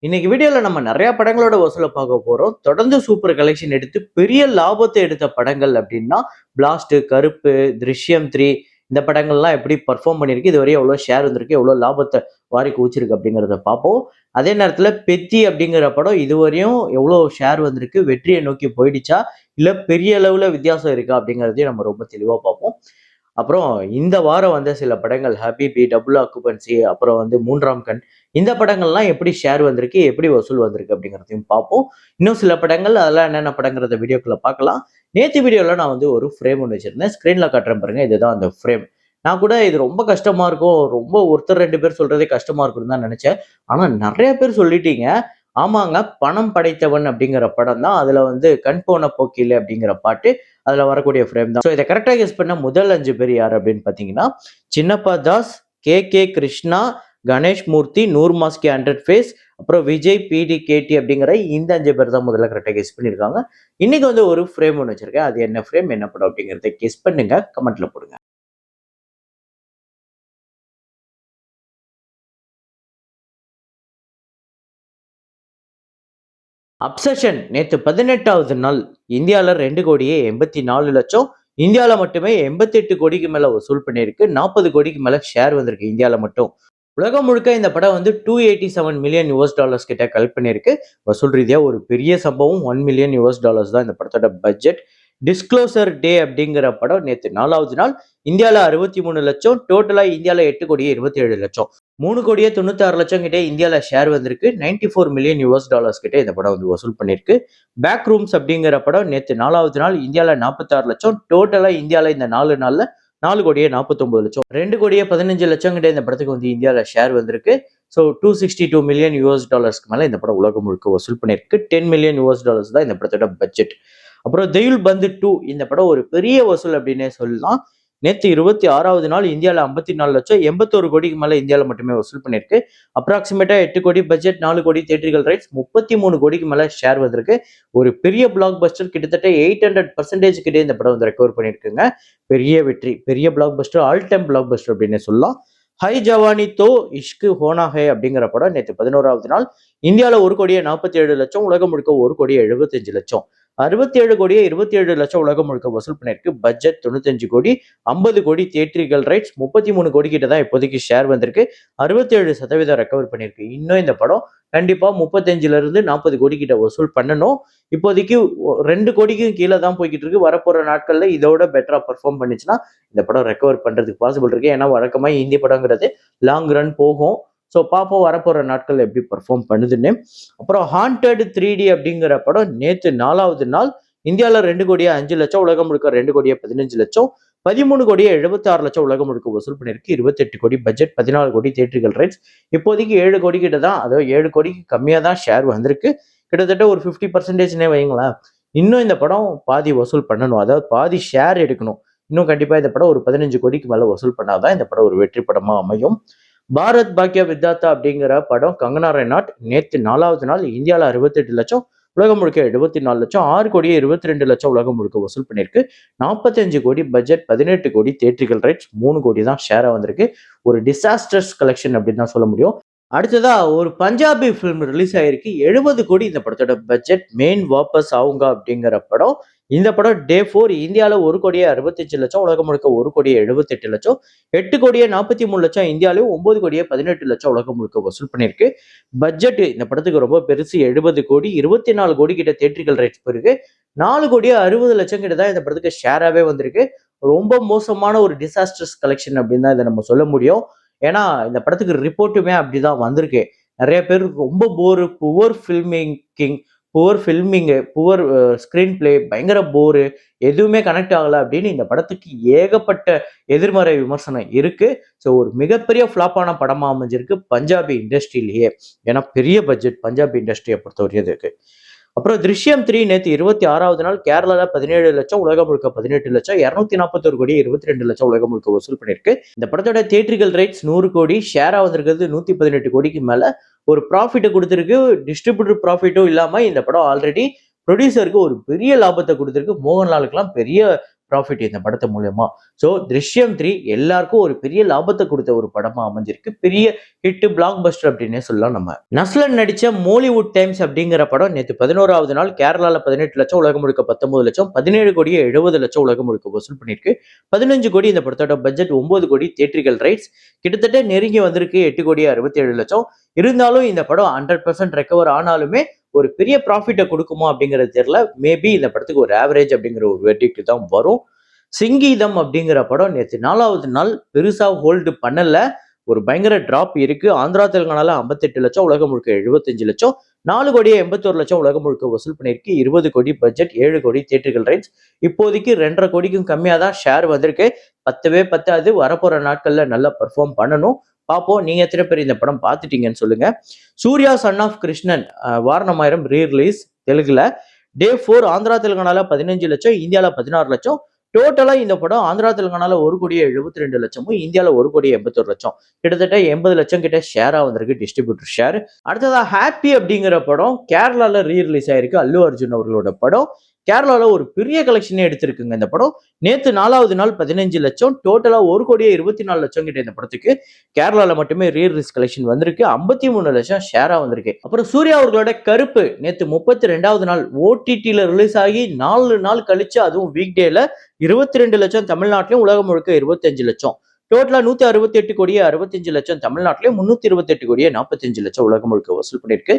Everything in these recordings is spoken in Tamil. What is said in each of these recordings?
இன்னைக்கு வீடியோல நம்ம நிறைய படங்களோட வசூலை பார்க்க போறோம். தொடர்ந்து சூப்பர் கலெக்ஷன் எடுத்து பெரிய லாபத்தை எடுத்த படங்கள் அப்படின்னா, பிளாஸ்ட், கருப்பு, திருஷ்யம் 3 இந்த படங்கள்லாம் எப்படி பெர்ஃபார்ம் பண்ணியிருக்கு? இதுவரையும் எவ்வளோ ஷேர் வந்திருக்கு? எவ்வளோ லாபத்த வாரி குவிச்சிருக்கு? அப்படிங்கிறத பார்ப்போம். அதே நேரத்தில பெத்தி அப்படிங்கிற படம் இதுவரையும் எவ்வளோ ஷேர் வந்திருக்கு? வெற்றியை நோக்கி போயிடுச்சா? இல்ல பெரிய அளவுல வித்தியாசம் இருக்கா? அப்படிங்கிறதையும் நம்ம ரொம்ப தெளிவா பார்ப்போம். அப்புறம் இந்த வாரம் வந்த சில படங்கள் ஹபீபி, டபுள் ஆக்குபன்சி, அப்புறம் வந்து மூன்றாம் கண் இந்த படங்கள்லாம் எப்படி ஷேர் வந்திருக்கு, எப்படி வசூல் வந்திருக்கு அப்படிங்கிறதையும் பார்ப்போம். இன்னும் சில படங்கள் அதெல்லாம் என்னென்ன படங்கிறத வீடியோக்குள்ள பார்க்கலாம். நேத்து வீடியோல நான் வந்து ஒரு ஃப்ரேம் ஒண்ணு வச்சிருந்தேன். ஸ்க்ரீன்ல காட்டுறேன் பாருங்க. இதுதான் அந்த ஃப்ரேம். நான் கூட இது ரொம்ப கஷ்டமா இருக்கும். ரொம்ப ஒருத்தர் 2 பேர் சொல்றதே கஷ்டமா இருக்கும்னு தான் நெனச்சேன். ஆனா நெறைய பேர் சொல்லிட்டீங்க. ஆமாங்க. பணம் படைத்தவன் அப்படிங்கிற படம் தான். அதுல வந்து கண் போன போக்கிலே அப்படிங்கிற பாட்டு அதுல வரக்கூடிய ஃப்ரேம் தான். ஸோ இத கரெக்ட்டா கெஸ் பண்ண முதல் 5 பேர் யார் அப்படின்னு பார்த்தீங்கன்னா, சின்னப்பா தாஸ், கே. கிருஷ்ணா, கணேஷ் மூர்த்தி, நூர் மாஸ்கி 100 ஃபேஸ், அப்புறம் விஜய், கேடி அப்படிங்கிற இந்த 5 பேர் தான் முதல்ல கரெக்ட்டா கெஸ் பண்ணியிருக்காங்க. இன்னைக்கு வந்து ஒரு ஃப்ரேம் ஒண்ணு வச்சிருக்கேன். அது என்ன ஃப்ரேம், என்ன படம் அப்படிங்கிறத கெஸ் பண்ணுங்க. கமெண்ட்ல போடுங்க. அப்சஷன் நேத்து 18வது நாள் இந்தியால 2,84,00,000 இந்தியால மட்டுமே 88 கோடிக்கு மேல வசூல் பண்ணியிருக்கு. 40 கோடிக்கு மேல ஷேர் வந்திருக்கு இந்தியால மட்டும். உலகம் முழுக்க இந்த படம் வந்து $287 மில்லியன் கிட்ட கலெக்ட் பண்ணியிருக்கு. வசூல் ரீதியா ஒரு பெரிய சம்பவம் $1 மில்லியன் தான் இந்த படத்தோட பட்ஜெட். டிஸ்க்ளோசர் டே அப்படிங்கிற படம் நேத்து 4வது நாள் இந்தியால 63,00,000, டோட்டலா இந்தியால 8,27,00,000. 3,96,00,000 கிட்ட இந்தியால ஷேர் வந்திருக்கு. $94 மில்லியன் கிட்ட இந்த படம் வந்து வசூல் பண்ணியிருக்கு. பேக் ரூம்ஸ் அப்படிங்கிற படம் நேத்து 4வது நாள் இந்தியால 46,00,000, டோட்டலா இந்தியால இந்த 4 நாள்ல 4,49,00,000. 2,15,00,000 கிட்ட இந்த படத்துக்கு வந்து இந்தியால ஷேர் வந்திருக்கு. ஸோ $262 மில்லியன் மேல இந்த படம் உலகம் முழுக்க வசூல் பண்ணியிருக்கு. $10 மில்லியன் தான் இந்த படத்தோட பட்ஜெட். அப்புறம் தெயுல் பந்து 2 இந்த படம் ஒரு பெரிய வசூல் அப்படின்னே சொல்லலாம். நேத்து 26வது நாள் இந்தியால 54,00,000, 81 கோடிக்கு மேல இந்தியால மட்டுமே வசூல் பண்ணியிருக்கு. அப்ராக்சிமேட்டா 8 கோடி பட்ஜெட், 4 கோடி தியேட்ரிக்கல் ரைட்ஸ், 33 கோடிக்கு மேல ஷேர் வந்திருக்கு. ஒரு பெரிய பிளாக் பஸ்டர், கிட்டத்தட்ட 800% கிட்ட இந்த படம் வந்து ரெக்கவர் பண்ணியிருக்குங்க. பெரிய வெற்றி, பெரிய black Bastar, all time black Bastar அப்படின்னே சொல்லலாம். ஹை ஜவானி தோ இஷ்கு ஹோனா ஹே அப்படிங்கிற படம் நேற்று 11வது நாள் இந்தியாவில் 1,47,00,000, உலகம் முழுக்க 1,75,00,000. 67,27,00,000 உலகம் முழுக்க வசூல் பண்ணிருக்கு. பட்ஜெட் 95 கோடி, 50 கோடி தியேட்ரிக்கல் ரைட்ஸ், 33 கோடி கிட்ட தான் இப்போதைக்கு ஷேர் வந்திருக்கு. 67% ரெக்கவர் பண்ணிருக்கு. இன்னும் இந்த படம் கண்டிப்பா 35ல இருந்து 40 கோடி கிட்ட வசூல் பண்ணணும். இப்போதைக்கு 2 கோடிக்கும் கீழே தான் போய்கிட்டு இருக்கு. வரப்போற நாட்கள்ல இதோட பெட்டரா பெர்ஃபார்ம் பண்ணிச்சுன்னா இந்த படம் ரெக்கவர் பண்றதுக்கு பாசிபிள் இருக்கு. ஏன்னா வழக்கமா ஹிந்தி படங்கிறது லாங் ரன் போகும். ஸோ பார்ப்போம் வரப்போற நாட்கள் எப்படி பெர்ஃபார்ம் பண்ணுதுன்னு. அப்புறம் ஹாண்டட் 3D அப்படிங்கிற படம் நேத்து 4வது நாள் இந்தியாவில் 2,05,00,000, உலகம் முழுக்க 2,15,00,000, 13,76,00,000 உலகம் முழுக்க வசூல் பண்ணியிருக்கு. 28 கோடி பட்ஜெட், 14 கோடி தியேட்ரிக்கல் ரைட்ஸ். இப்போதைக்கு 7 கோடி கிட்ட தான், அதாவது 7 கோடிக்கு கம்மியா தான் ஷேர் வந்திருக்கு. கிட்டத்தட்ட ஒரு 50%னே வைங்களேன். இன்னும் இந்த படம் பாதி வசூல் பண்ணணும், அதாவது பாதி ஷேர் எடுக்கணும். இன்னும் கண்டிப்பா இந்த படம் ஒரு 15 கோடிக்கு மேல வசூல் பண்ணாதான் இந்த படம் ஒரு வெற்றி படமா அமையும். பாரத் பாக்யா வித்தாத்தா அப்படிங்கிற படம் கங்கனா ரனாட் நேத்து 4வது நாள் இந்தியாவில் 68,00,000, உலகம் முழுக்க 74,00,000, 6,22,00,000 உலகம் முழுக்க வசூல் பண்ணியிருக்கு. 45 கோடி பட்ஜெட், 18 கோடி தியேட்ரிக்கல் ரைட்ஸ், 3 கோடி தான் ஷேரா வந்திருக்கு. ஒரு டிசாஸ்டர்ஸ் கலெக்ஷன் அப்படின்னு தான் சொல்ல முடியும். அடுத்ததா ஒரு பஞ்சாபி ஃபிலிம் ரிலீஸ் ஆயிருக்கு. 70 கோடி இந்த படத்தோட பட்ஜெட். மெயின் வாபஸ் ஆவுங்க அப்படிங்கிற படம். இந்த படம் டே 4 இந்தியாவில் 1,65,00,000, உலகம் முழுக்க 1,78,00,000, 8,43,00,000 இந்தியாவிலும், 9,18,00,000 உலகம் முழுக்க வசூல் பண்ணியிருக்கு. பட்ஜெட் இந்த படத்துக்கு ரொம்ப பெருசு, 70 கோடி, 24 கோடி கிட்ட தியேட்ரிக்கல் ரைட்ஸ் போயிருக்கு. 4,60,00,000 கிட்ட தான் இந்த படத்துக்கு ஷேராகவே வந்திருக்கு. ரொம்ப மோசமான ஒரு டிசாஸ்டர்ஸ் கலெக்ஷன் அப்படின்னு தான் இதை நம்ம சொல்ல முடியும். ஏன்னா இந்த படத்துக்கு ரிப்போர்ட்டுமே அப்படிதான் வந்திருக்கு. நிறைய பேர் ரொம்ப bore, poor filming, poor screenplay, பயங்கர போரு, எதுவுமே கனெக்ட் ஆகல அப்படின்னு இந்த படத்துக்கு ஏகப்பட்ட எதிர்மறை விமர்சனம் இருக்கு. ஸோ ஒரு மிகப்பெரிய ஃபிளாப்பான படமா அமைஞ்சிருக்கு பஞ்சாபி இண்டஸ்ட்ரியிலேயே. ஏன்னா பெரிய பட்ஜெட் பஞ்சாபி இண்டஸ்ட்ரியை பொறுத்தவரையும் இருக்கு. அப்புறம் திருஷ்யம் 3 நேற்று 26வது நாள் கேரளால 17,00,000, உலகம் முழுக்க 18,00,000, 241 கோடி, 22,00,000 உலகம் முழுக்க வசூல் பண்ணியிருக்கு. இந்த படத்தோட தியேட்ரிக்கல் ரைட்ஸ் 100 கோடி, ஷேரா வந்திருக்கிறது 118 கோடிக்கு மேல. ஒரு ப்ராஃபிட்டை கொடுத்துருக்கு. டிஸ்ட்ரிபியூட்டர் ப்ராஃபிட்டும் இல்லாம இந்த படம் ஆல்ரெடி ப்ரொடியூசருக்கு ஒரு பெரிய லாபத்தை கொடுத்துருக்கு. மோகன்லாலுக்கெல்லாம் பெரிய ப்ராஃபிட் இந்த படத்து மூலியமா. ஸோ "திருஷ்யம் 3" எல்லாருக்கும் ஒரு பெரிய லாபத்த குடுத்த ஒரு படமா அமைஞ்சிருக்கு. பெரிய ஹிட் பிளாக் பஸ்டர் அப்படின்னே சொல்லலாம் நம்ம. நஸ்லன் நடிச்ச "மோலிவுட் டைம்ஸ்" அப்படிங்கிற படம் நேத்து 11வது நாள் கேரளால 18 லட்சம், உலகம் முழுக்க 19 லட்சம், 17,70 லட்சம் உலகம் முழுக்க வசூல் பண்ணியிருக்கு. 15 கோடி இந்த படத்தோட பட்ஜெட், 9 கோடி தியேட்ரிக்கல் ரைட்ஸ். கிட்டத்தட்ட நெருங்கி வந்திருக்கு 8,67 லட்சம். இருந்தாலும் இந்த படம் 100% ரெக்கவர் ஆனாலுமே ஒரு பெரிய ப்ராஃபிட்ட குடுக்குமா அப்படிங்கிறது தெரியல. மேபி இந்த படத்துக்கு ஒரு ஆவரேஜ் அப்படிங்கிற ஒரு வெர்டிக்ட் தான் வரும். சிங்கீதம் அப்படிங்கிற படம் நேத்து 4வது நாள் பெருசா ஹோல்டு பண்ணல. ஒரு பயங்கர டிராப் இருக்கு. ஆந்திரா, தெலுங்கானால 58 லட்சம், உலகம் முழுக்க 75 லட்சம், 4,81 லட்சம் உலகம் முழுக்க வசூல் பண்ணியிருக்கு. 20 கோடி பட்ஜெட், 7 கோடி தியேட்ரிக்கல் ரைட்ஸ். இப்போதைக்கு 2,50 கோடிக்கும் கம்மியா தான் ஷேர் வந்திருக்கு. பத்தவே பத்தாது. வரப்போற நாட்கள்ல நல்லா பெர்ஃபார்ம் பண்ணணும். பார்ப்போம். நீங்க எத்தனை பேர் இந்த படம் பார்த்துட்டீங்கன்னு சொல்லுங்க. Surya son of Krishnan Vaaranam Aayiram re release தெலுங்குல. டே 4 ஆந்திரா, தெலுங்கானால 15 லட்சம், இந்தியால 16 லட்சம். டோட்டலா இந்த படம் ஆந்திரா, தெலுங்கானால 1,72 லட்சமும், இந்தியால 1,81 லட்சம். கிட்டத்தட்ட 80 லட்சம் கிட்ட ஷேரா வந்திருக்கு, டிஸ்ட்ரிபியூட்டர் ஷேர். அடுத்ததா ஹாப்பி அப்படிங்கிற படம் கேரளால ரீ ரிலீஸ் ஆயிருக்கு. அல்லு அர்ஜுன் அவர்களோட படம். கேரளால ஒரு பெரிய கலெக்ஷனே எடுத்திருக்குங்க இந்த படம். நேத்து 4வது நாள் 15 லட்சம், டோட்டலா 1,24 லட்சம் கிட்ட இந்த படத்துக்கு கேரளால மட்டுமே ரீ ரிலீஸ் கலெக்ஷன் வந்திருக்கு. 53 லட்சம் ஷேரா வந்திருக்கு. அப்புறம் சூர்யா அவர்களோட கருப்பு நேத்து 32வது நாள் ஓடிடில ரிலீஸ் ஆகி 4 நாள் கழிச்சு, அதுவும் வீக் டேல 22 லட்சம் தமிழ்நாட்டிலும், உலகம் முழுக்க 25 லட்சம். டோட்டலா 168 கோடியே 65 லட்சம் தமிழ்நாட்டிலும், 328 கோடியே 45 லட்சம் உலகம் முழுக்க வசூல் பண்ணியிருக்கு.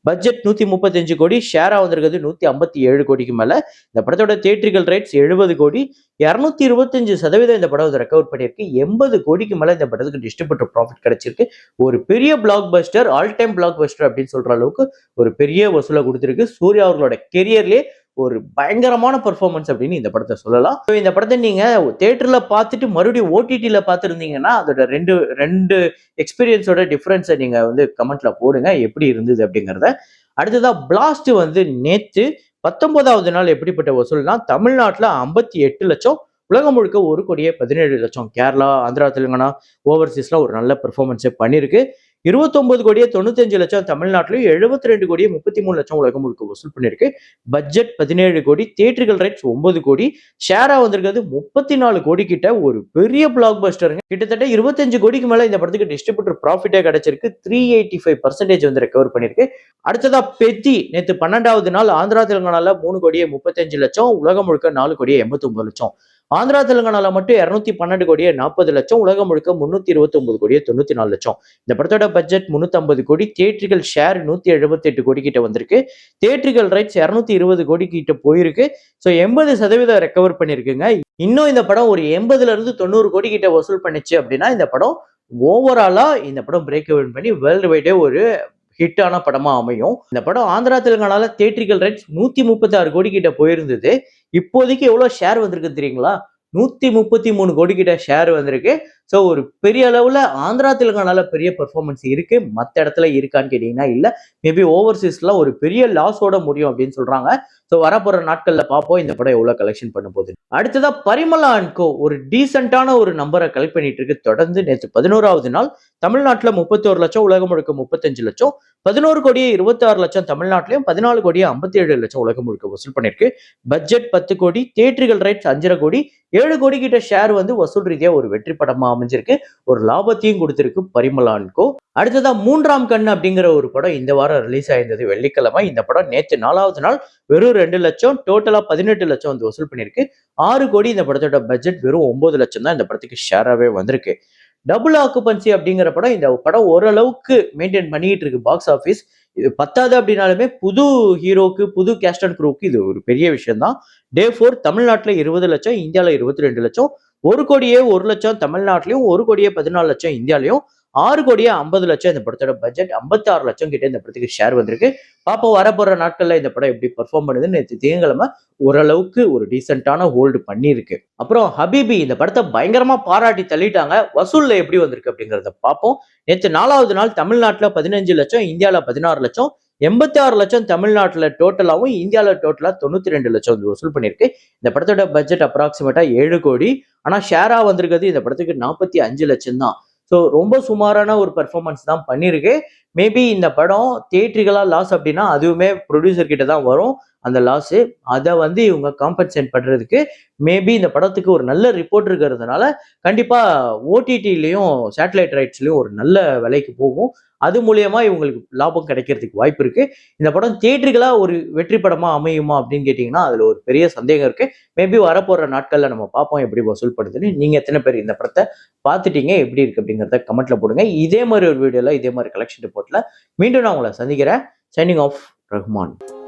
பட்ஜெட் 135 கோடி, ஷேரா வந்திருக்கிறது 157 கோடிக்கு மேல. இந்த படத்தோட தியேட்ரிக்கல் ரைட்ஸ் 70 கோடி, 225% இந்த படம் ரெக்கவர் பண்ணியிருக்கு. 80 கோடிக்கு மேல இந்த படத்துக்கு டிஸ்ட்ரிபியூட்டர் ப்ராஃபிட் கிடைச்சிருக்கு. ஒரு பெரிய black Bastar, all time black Bastar அப்படின்னு சொல்ற அளவுக்கு ஒரு பெரிய வசூலை கொடுத்திருக்கு. சூர்யா அவர்களோட கெரியர்லயே ஒரு பயங்கரமான பெர்ஃபார்மன்ஸ் அப்படின்னு இந்த படத்தை சொல்லலாம். இந்த படத்தை நீங்க தியேட்டர்ல பார்த்துட்டு மறுபடியும் ஓடிடில பார்த்துருந்தீங்கன்னா அதோட ரெண்டு ரெண்டு எக்ஸ்பீரியன்ஸோட டிஃபரன்ஸை நீங்க வந்து கமெண்ட்ல போடுங்க, எப்படி இருந்தது அப்படிங்கிறத. அடுத்ததா பிளாஸ்ட் வந்து நேத்து 19வது நாள் எப்படிப்பட்ட வசூல்னா, தமிழ்நாட்டில் 58 லட்சம், உலகம் முழுக்க 1,17 லட்சம். கேரளா, ஆந்திரா, தெலுங்கானா, ஓவர்சீஸ்ல ஒரு நல்ல பெர்ஃபார்மன்ஸே பண்ணியிருக்கு. 29 கோடியே 95 லட்சம் தமிழ்நாட்டிலும், 72 கோடியே 33 லட்சம் உலகம் முழுக்க வசூல் பண்ணியிருக்கு. பட்ஜெட் 17 கோடி, தியேட்ரிக்கல் ரைட்ஸ் 9 கோடி, ஷேரா வந்திருக்கிறது 34 கோடி கிட்ட. ஒரு பெரிய பிளாக் பஸ்டருங்க. கிட்டத்தட்ட 25 கோடிக்கு மேல இந்த படத்துக்கு டிஸ்ட்ரிபியூட்டர் ப்ராஃபிட்டே கிடைச்சிருக்கு. 385% வந்து ரெக்கவர் பண்ணியிருக்கு. அடுத்ததா பெத்தி நேத்து 12வது நாள் ஆந்திரா, தெலுங்கானால 3 கோடியே 35 லட்சம், உலகம் முழுக்க 4 கோடியே 89 லட்சம். ஆந்திரா, தெலுங்கானால மட்டும் 212 கோடியே 40 லட்சம், உலகம் முழுக்க 329 கோடியே 94 லட்சம். இந்த படத்தோட பட்ஜெட் 350 கோடி, தியேட்ரிக்கல் ஷேர் 178 கோடி கிட்ட வந்திருக்கு. தியேட்ரிக்கல் ரைட்ஸ் 220 கோடி கிட்ட போயிருக்கு. ஸோ 80% ரெக்கவர் பண்ணியிருக்குங்க. இன்னும் இந்த படம் ஒரு 80ல இருந்து 90 கோடி கிட்ட வசூல் பண்ணிச்சு அப்படின்னா, இந்த படம் ஓவராலா இந்த படம் பிரேக் இவன் பண்ணி வேர்ல்டு வைடே ஒரு ஹிட்டான படமா அமையும். இந்த படம் ஆந்திரா, தெலுங்கானால தியேட்ரிக்கல் ரைட்ஸ் 136 கோடி கிட்ட போயிருந்தது. இப்போதைக்கு எவ்வளவு ஷேர் வந்திருக்கு தெரியுங்களா? 133 கோடி கிட்ட ஷேர் வந்திருக்கு. ஸோ ஒரு பெரிய அளவுல ஆந்திரா, தெலுங்கானால பெரிய பெர்ஃபார்மன்ஸ் இருக்கு. மத்த இடத்துல இருக்கான்னு கேட்டீங்கன்னா இல்ல. மேபி ஓவர்சீஸ்ல ஒரு பெரிய லாஸோட முடியும் அப்படின்னு சொல்றாங்க. ஸோ வரப்போற நாட்கள்ல பார்ப்போம் இந்த படம் எவ்வளவு கலெக்ஷன் பண்ண போகுது. அடுத்ததா பரிமளா அண்ட் கோ ஒரு டீசென்டான ஒரு நம்பரை கலெக்ட் பண்ணிட்டு இருக்கு. தொடர்ந்து நேற்று 11வது நாள் தமிழ்நாட்டுல 31 லட்சம், உலகம் முழுக்க 35 லட்சம், 11 கோடியே 26 லட்சம் தமிழ்நாட்டிலையும், 14 கோடியே 57 லட்சம் உலகம் முழுக்க வசூல் பண்ணிருக்கு. பட்ஜெட் 10 கோடி, தியேட்ரிக்கல் ரைட்ஸ் 5.5 கோடி, 7 கோடி கிட்ட ஷேர் வந்து வசூல் ரீதியா ஒரு வெற்றி படமா அமைஞ்சிருக்கு. ஒரு லாபத்தையும் கொடுத்திருக்கு பரிமளா அண்ட் கோ. அடுத்ததா மூன்றாம் கண் அப்படிங்கிற ஒரு படம் இந்த வாரம் ரிலீஸ் ஆயிருந்தது வெள்ளிக்கிழமை. இந்த படம் நேற்று 4வது நாள் வெறும் 2 லட்சம், டோட்டலா 18 லட்சம் வந்து வசூல் பண்ணிருக்கு. 6 கோடி இந்த படத்தோட பட்ஜெட், வெறும் 9 லட்சம் தான் இந்த படத்துக்கு ஷேராவே வந்திருக்கு. டபுள் ஆக்குபன்சி அப்படிங்கிற படம், இந்த படம் ஓரளவுக்கு மெயின்டைன் பண்ணிட்டு இருக்கு பாக்ஸ் ஆஃபீஸ். இது பத்தாது அப்படின்னாலுமே புது ஹீரோக்கு, புது கேஸ்ட் அண்ட் க்ரூக்கு இது ஒரு பெரிய விஷயம் தான். டே 4 தமிழ்நாட்டுல 20 லட்சம், இந்தியால 22 லட்சம், 1 கோடியே 1 லட்சம் தமிழ்நாட்டிலையும், 1 கோடியே 14 லட்சம் இந்தியாலையும், 6 கோடியே 50 லட்சம் இந்த படத்தோட பட்ஜெட், 56 லட்சம் கிட்ட இந்த படத்துக்கு ஷேர் வந்திருக்கு. பாப்போம் வரப்போற நாட்கள்ல இந்த படம் எப்படி பெர்ஃபார்ம் பண்ணுதுன்னு. நேற்று திங்கட்கிழமை ஓரளவுக்கு ஒரு டீசென்டான ஹோல்டு பண்ணியிருக்கு. அப்புறம் ஹபீபி இந்த படத்தை பயங்கரமா பாராட்டி தள்ளிட்டாங்க. வசூல்ல எப்படி வந்திருக்கு அப்படிங்கிறத பார்ப்போம். நேற்று 4வது நாள் தமிழ்நாட்டுல 15 லட்சம், இந்தியால 16 லட்சம், 86 லட்சம் தமிழ்நாட்டுல டோட்டலாவும், இந்தியால டோட்டலா 92 லட்சம் வந்து வசூல் பண்ணியிருக்கு. இந்த படத்தோட பட்ஜெட் அப்ராக்சிமேட்டா 7 கோடி. ஆனா ஷேரா வந்திருக்கிறது இந்த படத்துக்கு 45 லட்சம் தான். ஸோ ரொம்ப சுமாரான ஒரு பெர்ஃபார்மன்ஸ் தான் பண்ணியிருக்கு. மேபி இந்த படம் தியேட்ரிக்கலா லாஸ் அப்படின்னா அதுவுமே ப்ரொடியூசர் கிட்ட தான் வரும் அந்த லாஸ். அதை வந்து இவங்க காம்பன்சேட் பண்றதுக்கு மேபி இந்த படத்துக்கு ஒரு நல்ல ரிப்போர்ட் இருக்கிறதுனால கண்டிப்பா ஓடிடிலயும் சேட்டலைட் ரைட்ஸ்லயும் ஒரு நல்ல விலைக்கு போகும். அது மூலியமா இவங்களுக்கு லாபம் கிடைக்கிறதுக்கு வாய்ப்பு இருக்கு. இந்த படம் தியேட்டர்களா ஒரு வெற்றி படமா அமையுமா அப்படின்னு கேட்டீங்கன்னா, அதுல ஒரு பெரிய சந்தேகம் இருக்கு. மேபி வரப்போற நாட்கள்ல நம்ம பார்ப்போம் எப்படி வசூல் படுதுன்னு. நீங்க எத்தனை பேர் இந்த படத்த பார்த்துட்டீங்க? எப்படி இருக்கு அப்படிங்கிறத கமெண்ட்ல போடுங்க. இதே மாரி ஒரு வீடியோல, இதே மாரி கலெக்ஷன் ரிப்போர்ட்ல மீண்டும் நான் உங்கள சந்திக்கிறேன். Signing off Rahman.